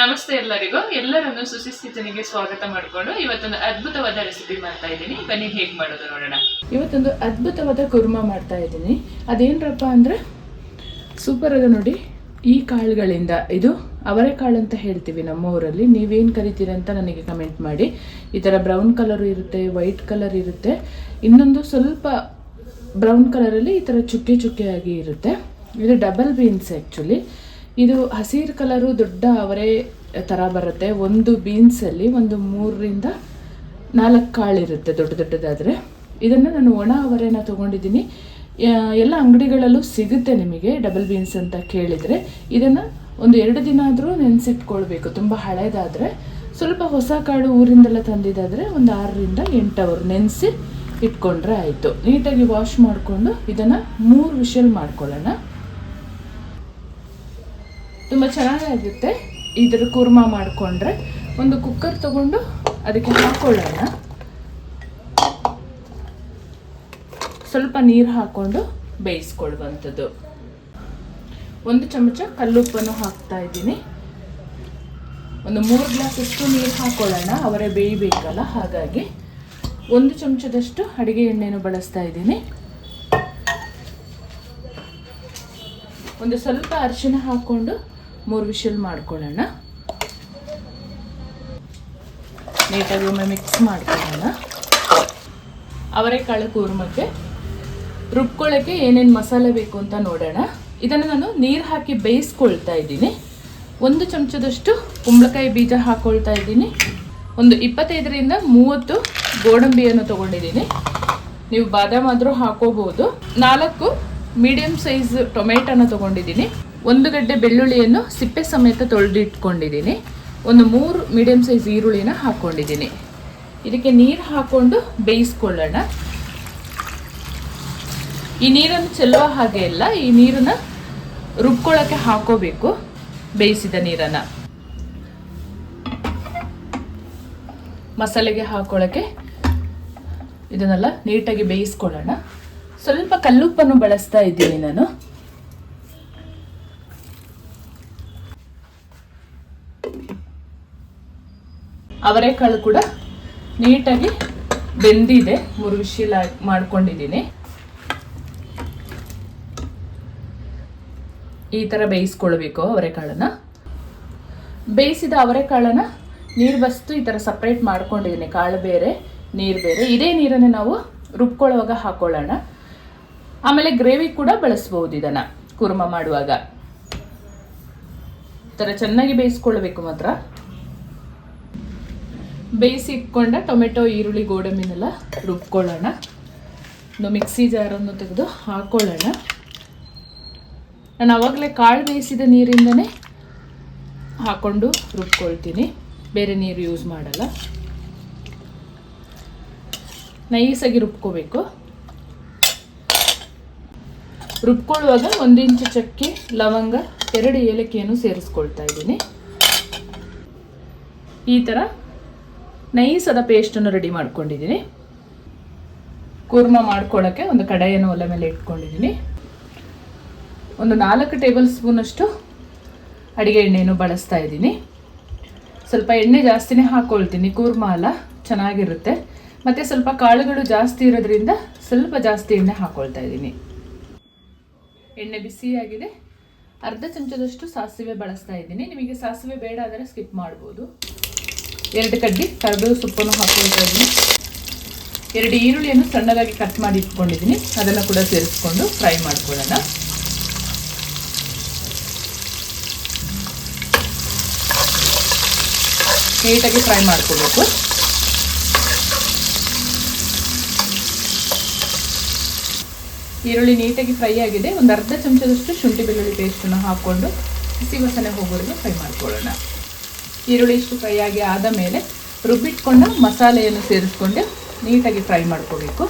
ನಮಸ್ತೆ ಎಲ್ಲರನ್ನು ಸುಸಿಸ್ ಕಿಚನ್ಗೆ ಸ್ವಾಗತ ಮಾಡಿಕೊಂಡು ಇವತ್ತೊಂದು ಅದ್ಭುತವಾದ ರೆಸಿಪಿ ಮಾಡ್ತಾ ಇದ್ದೀನಿ. ಬನ್ನಿ ಹೇಗೆ ಮಾಡೋದು ನೋಡೋಣ. ಇವತ್ತೊಂದು ಅದ್ಭುತವಾದ ಕುರ್ಮಾ ಮಾಡ್ತಾ ಇದ್ದೀನಿ. ಅದೇನಪ್ಪ ಅಂದರೆ ಸೂಪರ್ ಆಗ ನೋಡಿ. ಈ ಕಾಳುಗಳಿಂದ, ಇದು ಅವರೆಕಾಳು ಅಂತ ಹೇಳ್ತೀವಿ ನಮ್ಮ ಊರಲ್ಲಿ, ನೀವೇನು ಕರಿತೀರ ಅಂತ ನನಗೆ ಕಮೆಂಟ್ ಮಾಡಿ. ಈ ಥರ ಬ್ರೌನ್ ಕಲರ್ ಇರುತ್ತೆ, ವೈಟ್ ಕಲರ್ ಇರುತ್ತೆ, ಇನ್ನೊಂದು ಸ್ವಲ್ಪ ಬ್ರೌನ್ ಕಲರಲ್ಲಿ ಈ ಥರ ಚುಕ್ಕೆ ಚುಕ್ಕೆ ಆಗಿ ಇರುತ್ತೆ. ಇದು ಡಬಲ್ ಬೀನ್ಸ್ ಆ್ಯಕ್ಚುಲಿ. ಇದು ಹಸಿರು ಕಲರು ದೊಡ್ಡ ಅವರೆ ಥರ ಬರುತ್ತೆ. ಒಂದು ಬೀನ್ಸಲ್ಲಿ ಒಂದು 3 ರಿಂದ 4 ಕಾಳಿರುತ್ತೆ ದೊಡ್ಡ ದೊಡ್ಡದಾದರೆ. ಇದನ್ನು ನಾನು ಒಣ ಅವರೆನ ತೊಗೊಂಡಿದ್ದೀನಿ. ಎಲ್ಲ ಅಂಗಡಿಗಳಲ್ಲೂ ಸಿಗುತ್ತೆ ನಿಮಗೆ ಡಬಲ್ ಬೀನ್ಸ್ ಅಂತ ಕೇಳಿದರೆ. ಇದನ್ನು ಒಂದು 2 ದಿನ ಆದರೂ ನೆನೆಸಿಟ್ಕೊಳ್ಬೇಕು. ತುಂಬ ಹಳೇದಾದರೆ. ಸ್ವಲ್ಪ ಹೊಸ ಕಾಳು ಊರಿಂದೆಲ್ಲ ತಂದಿದ್ದಾದರೆ ಒಂದು 6 ರಿಂದ 8 ಅವರ್ ನೆನೆಸಿ ಇಟ್ಕೊಂಡ್ರೆ ಆಯಿತು. ನೀಟಾಗಿ ವಾಶ್ ಮಾಡಿಕೊಂಡು ಇದನ್ನು 3 ವಿಷಲ್ ಮಾಡ್ಕೊಳ್ಳೋಣ. ತುಂಬ ಚೆನ್ನಾಗಾಗುತ್ತೆ ಇದರ ಕುರ್ಮಾ ಮಾಡಿಕೊಂಡ್ರೆ. ಒಂದು ಕುಕ್ಕರ್ ತಗೊಂಡು ಅದಕ್ಕೆ ಹಾಕ್ಕೊಳ್ಳೋಣ. ಸ್ವಲ್ಪ ನೀರು ಹಾಕ್ಕೊಂಡು ಬೇಯಿಸ್ಕೊಳ್ಳುವಂಥದ್ದು. 1 ಚಮಚ ಕಲ್ಲುಪ್ಪನ್ನು ಹಾಕ್ತಾ ಇದ್ದೀನಿ. ಒಂದು 3 ಗ್ಲಾಸಷ್ಟು ನೀರು ಹಾಕ್ಕೊಳ್ಳೋಣ. ಅವರೇ ಬೇಯಬೇಕಲ್ಲ, ಹಾಗಾಗಿ 1 ಚಮಚದಷ್ಟು ಅಡುಗೆ ಎಣ್ಣೆಯನ್ನು ಬಳಸ್ತಾ ಇದ್ದೀನಿ. ಒಂದು ಸ್ವಲ್ಪ ಅರಿಶಿನ ಹಾಕ್ಕೊಂಡು 3 ವಿಷಲ್ ಮಾಡ್ಕೊಳ್ಳೋಣ. ನೀಟಾಗಿ ಒಮ್ಮೆ ಮಿಕ್ಸ್ ಮಾಡ್ಕೊಳ್ಳೋಣ. ಅವರೆಕಾಳು ಕೂರ್ಮಕ್ಕೆ ರುಬ್ಕೊಳ್ಳೋಕ್ಕೆ ಏನೇನು ಮಸಾಲೆ ಬೇಕು ಅಂತ ನೋಡೋಣ. ಇದನ್ನು ನಾನು ನೀರು ಹಾಕಿ ಬೇಯಿಸ್ಕೊಳ್ತಾ ಇದ್ದೀನಿ. 1 ಚಮಚದಷ್ಟು ಕುಂಬಳಕಾಯಿ ಬೀಜ ಹಾಕ್ಕೊಳ್ತಾ ಇದ್ದೀನಿ. ಒಂದು 25 ರಿಂದ 30 ಗೋಡಂಬಿಯನ್ನು ತೊಗೊಂಡಿದ್ದೀನಿ. ನೀವು ಬಾದಾಮ್ ಆದರೂ ಹಾಕೋಬಹುದು. 4 ಮೀಡಿಯಂ ಸೈಜ್ ಟೊಮೆಟೊನ ತೊಗೊಂಡಿದ್ದೀನಿ. 1 ಗಡ್ಡೆ ಬೆಳ್ಳುಳ್ಳಿಯನ್ನು ಸಿಪ್ಪೆ ಸಮೇತ ತೊಳೆದಿಟ್ಕೊಂಡಿದ್ದೀನಿ. ಒಂದು 3 ಮೀಡಿಯಂ ಸೈಜ್ ಈರುಳ್ಳಿನ ಹಾಕ್ಕೊಂಡಿದ್ದೀನಿ. ಇದಕ್ಕೆ ನೀರು ಹಾಕ್ಕೊಂಡು ಬೇಯಿಸ್ಕೊಳ್ಳೋಣ. ಈ ನೀರನ್ನು ಚೆಲ್ಲುವ ಹಾಗೆ ಇಲ್ಲ, ಈ ನೀರನ್ನು ರುಬ್ಕೊಳ್ಳೋಕ್ಕೆ ಹಾಕೋಬೇಕು. ಬೇಯಿಸಿದ ನೀರನ್ನು ಮಸಾಲೆಗೆ ಹಾಕೊಳ್ಳೋಕ್ಕೆ ಇದನ್ನೆಲ್ಲ ನೀಟಾಗಿ ಬೇಯಿಸ್ಕೊಳ್ಳೋಣ. ಸ್ವಲ್ಪ ಕಲ್ಲುಪ್ಪನ್ನು ಬಳಸ್ತಾ ಇದ್ದೀನಿ ನಾನು. ಅವರೆಕಾಳು ಕೂಡ ನೀಟಾಗಿ ಬೆಂದಿದೆ. 3 ವಿಷಲ್ ಮಾಡ್ಕೊಂಡಿದ್ದೀನಿ. ಈ ಥರ ಬೇಯಿಸ್ಕೊಳ್ಬೇಕು ಅವರೆಕಾಳನ್ನು. ಬೇಯಿಸಿದ ಅವರೆಕಾಳನ್ನು ನೀರು ಬಸ್ತು ಈ ಥರ ಸಪ್ರೇಟ್ ಮಾಡ್ಕೊಂಡಿದ್ದೀನಿ. ಕಾಳು ಬೇರೆ, ನೀರು ಬೇರೆ. ಇದೇ ನೀರನ್ನು ನಾವು ರುಬ್ಕೊಳ್ಳುವಾಗ ಹಾಕೊಳ್ಳೋಣ. ಆಮೇಲೆ ಗ್ರೇವಿ ಕೂಡ ಬಳಸ್ಬೋದು ಇದನ್ನು ಕುರ್ಮಾ ಮಾಡುವಾಗ. ಈ ಥರ ಚೆನ್ನಾಗಿ ಬೇಯಿಸ್ಕೊಳ್ಬೇಕು ಮಾತ್ರ. ಬೇಯಿಸಿ ಇಟ್ಕೊಂಡ ಟೊಮೆಟೊ, ಈರುಳ್ಳಿ, ಗೋಡಂಬಿನೆಲ್ಲ ರುಬ್ಕೊಳ್ಳೋಣ. ಒಂದು ಮಿಕ್ಸಿ ಜಾರನ್ನು ತೆಗೆದು ಹಾಕ್ಕೊಳ್ಳೋಣ. ನಾನು ಆವಾಗಲೇ ಕಾಳು ಬೇಯಿಸಿದ ನೀರಿಂದನೇ ಹಾಕ್ಕೊಂಡು ರುಬ್ಕೊಳ್ತೀನಿ, ಬೇರೆ ನೀರು ಯೂಸ್ ಮಾಡಲ್ಲ. ನೈಸಾಗಿ ರುಬ್ಕೋಬೇಕು. ರುಬ್ಕೊಳ್ಳುವಾಗ 1 ಇಂಚು ಚಕ್ಕೆ, ಲವಂಗ, 2 ಏಲಕ್ಕಿಯನ್ನು ಸೇರಿಸ್ಕೊಳ್ತಾ ಇದ್ದೀನಿ. ಈ ಥರ ನೈಸಾದ ಪೇಸ್ಟನ್ನು ರೆಡಿ ಮಾಡ್ಕೊಂಡಿದ್ದೀನಿ. ಕುರ್ಮಾ ಮಾಡ್ಕೊಳ್ಳೋಕ್ಕೆ ಒಂದು ಕಡಾಯಿಯನ್ನು ಒಲೆ ಮೇಲೆ ಇಟ್ಕೊಂಡಿದ್ದೀನಿ. ಒಂದು 4 ಟೇಬಲ್ ಸ್ಪೂನಷ್ಟು ಅಡುಗೆ ಎಣ್ಣೆಯನ್ನು ಬಳಸ್ತಾ ಇದ್ದೀನಿ. ಸ್ವಲ್ಪ ಎಣ್ಣೆ ಜಾಸ್ತಿನೇ ಹಾಕ್ಕೊಳ್ತೀನಿ, ಕುರ್ಮಾ ಅಲ್ಲ, ಚೆನ್ನಾಗಿರುತ್ತೆ. ಮತ್ತು ಸ್ವಲ್ಪ ಕಾಳುಗಳು ಜಾಸ್ತಿ ಇರೋದ್ರಿಂದ ಸ್ವಲ್ಪ ಜಾಸ್ತಿ ಎಣ್ಣೆ ಹಾಕ್ಕೊಳ್ತಾ ಇದ್ದೀನಿ. ಎಣ್ಣೆ ಬಿಸಿಯಾಗಿದೆ. ಅರ್ಧ ಚಮಚದಷ್ಟು ಸಾಸಿವೆ ಬಳಸ್ತಾ ಇದ್ದೀನಿ. ನಿಮಗೆ ಸಾಸಿವೆ ಬೇಡ ಆದರೆ ಸ್ಕಿಪ್ ಮಾಡ್ಬೋದು. 2 ಕಡ್ಡಿ ಕರಿಬೇವು ಸೊಪ್ಪನ್ನು ಹಾಕ್ಕೊಳ್ತಾ ಇದ್ದೀನಿ. 2 ಈರುಳ್ಳಿಯನ್ನು ಸಣ್ಣದಾಗಿ ಕಟ್ ಮಾಡಿ ಇಟ್ಕೊಂಡಿದ್ದೀನಿ. ಅದನ್ನು ಕೂಡ ಸೇರಿಸ್ಕೊಂಡು ಫ್ರೈ ಮಾಡ್ಕೊಳ್ಳೋಣ. ನೀಟಾಗಿ ಫ್ರೈ ಮಾಡ್ಕೋಬೇಕು. ಈರುಳ್ಳಿ ನೀಟಾಗಿ ಫ್ರೈ ಆಗಿದೆ. ಒಂದು ಅರ್ಧ ಚಮಚದಷ್ಟು ಶುಂಠಿ ಬೆಳ್ಳುಳ್ಳಿ ಪೇಸ್ಟನ್ನು ಹಾಕ್ಕೊಂಡು ಹಸಿ ವಾಸನೆ ಹೋಗೋವರೆಗೂ ಫ್ರೈ ಮಾಡ್ಕೊಳ್ಳೋಣ. ಈರುಳ್ಳಿ ಇಷ್ಟು ಫ್ರೈ ಆಗಿ ಆದ ಮೇಲೆ ರುಬ್ಬಿಟ್ಕೊಂಡು ಮಸಾಲೆಯನ್ನು ಸೇರಿಸ್ಕೊಂಡು ನೀಟಾಗಿ ಫ್ರೈ ಮಾಡ್ಕೋಬೇಕು.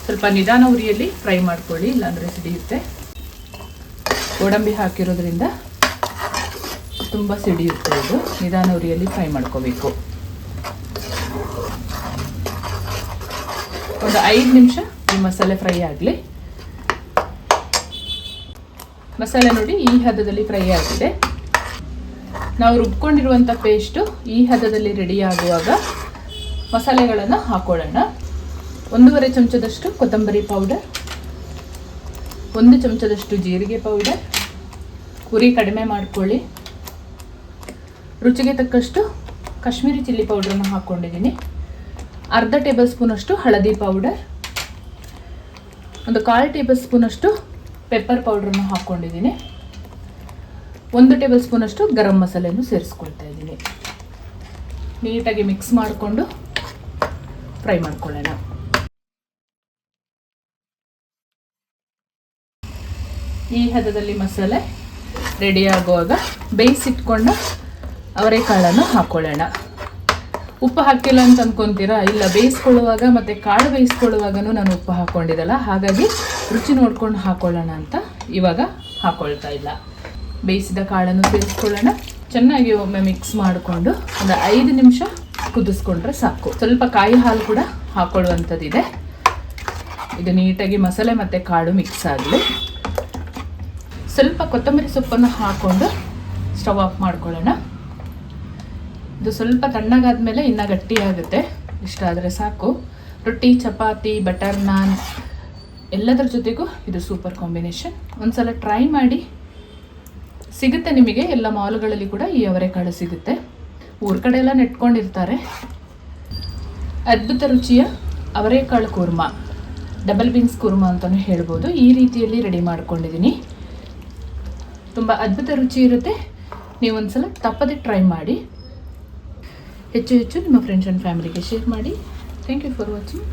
ಸ್ವಲ್ಪ ನಿಧಾನ ಉರಿಯಲ್ಲಿ ಫ್ರೈ ಮಾಡ್ಕೊಳ್ಳಿ, ಇಲ್ಲಾಂದರೆ ಸಿಡಿಯುತ್ತೆ. ಗೋಡಂಬಿ ಹಾಕಿರೋದ್ರಿಂದ ತುಂಬ ಸಿಡಿಯುತ್ತೆ. ಇದು ನಿಧಾನ ಉರಿಯಲ್ಲಿ ಫ್ರೈ ಮಾಡ್ಕೋಬೇಕು. ಒಂದು 5 ನಿಮಿಷ ಈ ಮಸಾಲೆ ಫ್ರೈ ಆಗಲಿ. ಮಸಾಲೆ ನೋಡಿ ಈ ಹದದಲ್ಲಿ ಫ್ರೈ ಆಗಿದೆ. ನಾವು ರುಬ್ಕೊಂಡಿರುವಂಥ ಪೇಸ್ಟು ಈ ಹದದಲ್ಲಿ ರೆಡಿ ಆಗುವಾಗ ಮಸಾಲೆಗಳನ್ನು ಹಾಕೊಳ್ಳೋಣ. 1.5 ಚಮಚದಷ್ಟು ಕೊತ್ತಂಬರಿ ಪೌಡರ್, 1 ಚಮಚದಷ್ಟು ಜೀರಿಗೆ ಪೌಡರ್, ಉರಿ ಕಡಿಮೆ ಮಾಡ್ಕೊಳ್ಳಿ. ರುಚಿಗೆ ತಕ್ಕಷ್ಟು ಕಾಶ್ಮೀರಿ ಚಿಲ್ಲಿ ಪೌಡ್ರನ್ನು ಹಾಕ್ಕೊಂಡಿದ್ದೀನಿ. ಅರ್ಧ ಟೇಬಲ್ ಸ್ಪೂನಷ್ಟು ಹಳದಿ ಪೌಡರ್, 1/4 ಟೇಬಲ್ ಸ್ಪೂನಷ್ಟು ಪೆಪ್ಪರ್ ಪೌಡ್ರನ್ನು ಹಾಕ್ಕೊಂಡಿದ್ದೀನಿ. 1 ಟೇಬಲ್ ಸ್ಪೂನಷ್ಟು ಗರಂ ಮಸಾಲೆಯನ್ನು ಸೇರಿಸ್ಕೊಳ್ತಾ ಇದ್ದೀನಿ. ನೀಟಾಗಿ ಮಿಕ್ಸ್ ಮಾಡಿಕೊಂಡು ಫ್ರೈ ಮಾಡ್ಕೊಳ್ಳೋಣ. ಈ ಹದದಲ್ಲಿ ಮಸಾಲೆ ರೆಡಿ ಆಗುವಾಗ ಬೇಯಿಸಿಟ್ಕೊಂಡ ಅವರೆಕಾಳನ್ನು ಹಾಕ್ಕೊಳ್ಳೋಣ. ಉಪ್ಪು ಹಾಕಿಲ್ಲ ಅಂತ ಅಂದ್ಕೊತೀರಾ? ಇಲ್ಲ, ಬೇಯಿಸ್ಕೊಳ್ಳುವಾಗ ಮತ್ತು ಕಾಳು ಬೇಯಿಸ್ಕೊಳ್ಳುವಾಗನೂ ನಾನು ಉಪ್ಪು ಹಾಕ್ಕೊಂಡಿದ್ದಲ್ಲ, ಹಾಗಾಗಿ ರುಚಿ ನೋಡ್ಕೊಂಡು ಹಾಕ್ಕೊಳ್ಳೋಣ ಅಂತ ಇವಾಗ ಹಾಕ್ಕೊಳ್ತಾ ಇಲ್ಲ. ಬೇಯಿಸಿದ ಕಾಳನ್ನು ಸೇರಿಸ್ಕೊಳ್ಳೋಣ. ಚೆನ್ನಾಗಿ ಒಮ್ಮೆ ಮಿಕ್ಸ್ ಮಾಡಿಕೊಂಡು ಒಂದು 5 ನಿಮಿಷ ಕುದಿಸ್ಕೊಂಡ್ರೆ ಸಾಕು. ಸ್ವಲ್ಪ ಕಾಯಿ ಹಾಲು ಕೂಡ ಹಾಕ್ಕೊಳ್ಳುವಂಥದ್ದಿದೆ. ಇದು ನೀಟಾಗಿ ಮಸಾಲೆ ಮತ್ತು ಕಾಳು ಮಿಕ್ಸ್ ಆಗಲಿ. ಸ್ವಲ್ಪ ಕೊತ್ತಂಬರಿ ಸೊಪ್ಪನ್ನು ಹಾಕ್ಕೊಂಡು ಸ್ಟವ್ ಆಫ್ ಮಾಡ್ಕೊಳ್ಳೋಣ. ಇದು ಸ್ವಲ್ಪ ತಣ್ಣಗಾದ ಮೇಲೆ ಇನ್ನೂ ಗಟ್ಟಿಯಾಗುತ್ತೆ. ಇಷ್ಟ ಆದರೆ ಸಾಕು. ರೊಟ್ಟಿ, ಚಪಾತಿ, ಬಟರ್ ನಾನ್ ಎಲ್ಲದರ ಜೊತೆಗೂ ಇದು ಸೂಪರ್ ಕಾಂಬಿನೇಷನ್. ಒಂದ್ಸಲ ಟ್ರೈ ಮಾಡಿ. ಸಿಗುತ್ತೆ ನಿಮಗೆ, ಎಲ್ಲ ಮಾಲ್ಗಳಲ್ಲಿ ಕೂಡ ಈ ಅವರೆಕಾಳು ಸಿಗುತ್ತೆ. ಊರ ಕಡೆ ಎಲ್ಲ ನೆಟ್ಕೊಂಡಿರ್ತಾರೆ. ಅದ್ಭುತ ರುಚಿಯ ಅವರೆಕಾಳು ಕುರ್ಮಾ, ಡಬಲ್ ಬೀನ್ಸ್ ಕುರ್ಮಾ ಅಂತಲೂ ಹೇಳ್ಬೋದು. ಈ ರೀತಿಯಲ್ಲಿ ರೆಡಿ ಮಾಡ್ಕೊಂಡಿದ್ದೀನಿ. ತುಂಬ ಅದ್ಭುತ ರುಚಿ ಇರುತ್ತೆ. ನೀವು ಒಂದ್ಸಲ ತಪ್ಪದೆ ಟ್ರೈ ಮಾಡಿ. ಹೆಚ್ಚು ನಿಮ್ಮ ಫ್ರೆಂಡ್ಸ್ ಆ್ಯಂಡ್ ಫ್ಯಾಮಿಲಿಗೆ ಶೇರ್ ಮಾಡಿ. Thank you for watching.